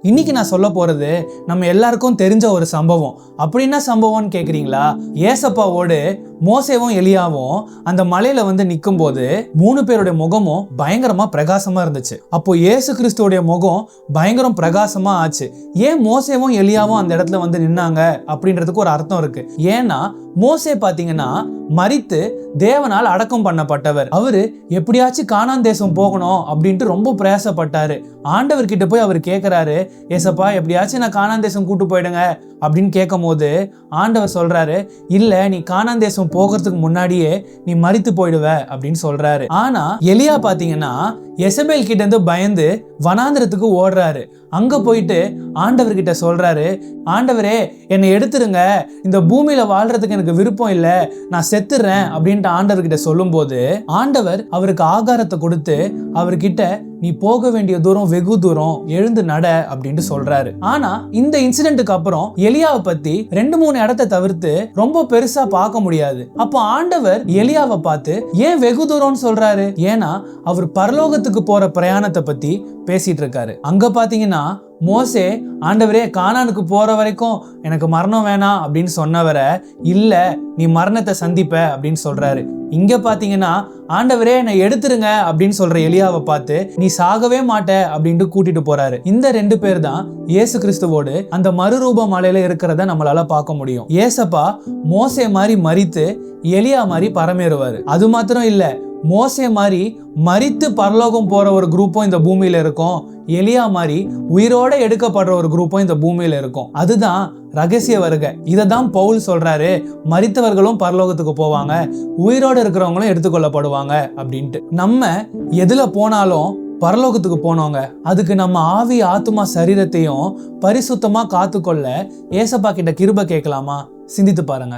இன்னைக்கு நான் சொல்ல போறது நம்ம எல்லாருக்கும் தெரிஞ்ச ஒரு சம்பவம். அப்படின்னா சம்பவம்னு கேக்குறீங்களா? ஏசப்பாவோடு மோசேவும் எலியாவும் அந்த மலையில வந்து நிற்கும் போது 3 பேருடைய முகமும் பயங்கரமா பிரகாசமா இருந்துச்சு. அப்போ இயேசு கிறிஸ்துவோடைய முகம் பயங்கரம் பிரகாசமா ஆச்சு. ஏன் மோசேவும் எலியாவும் அந்த இடத்துல வந்து நின்னாங்க அப்படின்றதுக்கு ஒரு அர்த்தம் இருக்கு. ஏன்னா மோசே பாத்தீங்கன்னா மரித்து தேவனால் அடக்கம் பண்ணப்பட்டவர். அவரு எப்படியாச்சும் கானான் தேசம் போகணும் அப்படின்ட்டு ரொம்ப பிரயாசப்பட்டாரு. ஆண்டவர் கிட்ட போய் அவர் கேட்கிறாரு, ஏசப்பா எப்படியாச்சும் நான் கானான் தேசம் கூட்டு போயிடுங்க அப்படின்னு கேட்கும் போது ஆண்டவர் சொல்றாரு, இல்ல நீ கானான் தேசம் போகிறதுக்கு முன்னாடியே நீ மரித்து போயிடுவ அப்படின்னு சொல்றாரு. ஆனா எலியா பாத்தீங்கன்னா எசபேல் கிட்ட இருந்து பயந்து வனாந்திரத்துக்கு ஓடுறாரு. அங்க போயிட்டு ஆண்டவர் கிட்ட சொல்றாரு, ஆண்டவரே என்னை எடுத்துருங்க, இந்த பூமியில வாழ்றதுக்கு எனக்கு விருப்பம் இல்லை, நான் செத்துறேன் அப்படின்ட்டு ஆண்டவர் கிட்ட சொல்லும் போது ஆண்டவர் அவருக்கு ஆகாரத்தை கொடுத்து அவர்கிட்ட நீ போக வேண்டிய தூரம் வெகு தூரம், எழுந்து நட அப்படின்னு சொல்றாரு. ஆனா இந்த இன்சிடென்ட்டுக்கு அப்புறம் எலியாவை பத்தி 2-3 இடத்தை தவிர்த்து ரொம்ப பெருசா பார்க்க முடியாது. அப்போ ஆண்டவர் எலியாவை பார்த்து ஏன் வெகு தூரம்னு சொல்றாரு? ஏன்னா அவர் பரலோகத்துக்கு போற பிரயாணத்தை பத்தி பேசிட்டு இருக்காரு. அங்க பாத்தீங்கன்னா மோசே ஆண்டவரே கானானுக்கு போற வரைக்கும் எனக்கு மரணம் வேணாம் அப்படின்னு சொன்னவரை இல்ல நீ மரணத்தை சந்திப்ப அப்படின்னு சொல்றாரு. இங்க பாத்தீங்கன்னா ஆண்டவரே என்னை எடுத்துருங்க அப்படின்னு சொல்ற எலியாவை பார்த்து நீ சாகவே மாட்ட அப்படின்ட்டு கூட்டிட்டு போறாரு. இந்த 2 பேர் தான் இயேசு கிறிஸ்துவோடு அந்த மறுரூப மலையில இருக்கிறத நம்மளால பார்க்க முடியும். ஏசப்பா மோசே மாதிரி மரித்து எலியா மாதிரி பரமேறுவாரு. அது மாத்திரம் இல்ல, மோசே மாதிரி மரித்து பரலோகம் போற ஒரு குரூப்பும் இந்த பூமியில இருக்கும், எலியா மாதிரி உயிரோட எடுக்கப்படுற ஒரு குரூப்பும் இந்த பூமியில இருக்கும். அதுதான் ரகசிய வருகை. இதைதான் பவுல் சொல்றாரு, மரித்தவர்களும் பரலோகத்துக்கு போவாங்க, உயிரோட இருக்கிறவங்களும் எடுத்துக்கொள்ளப்படுவாங்க அப்படின்ட்டு. நம்ம எதுல போனாலும் பரலோகத்துக்கு போனவங்க, அதுக்கு நம்ம ஆவி ஆத்துமா சரீரத்தையும் பரிசுத்தமா காத்துக்கொள்ள ஏசப்பா கிட்ட கிருபை கேட்கலாமா? சிந்தித்து பாருங்க.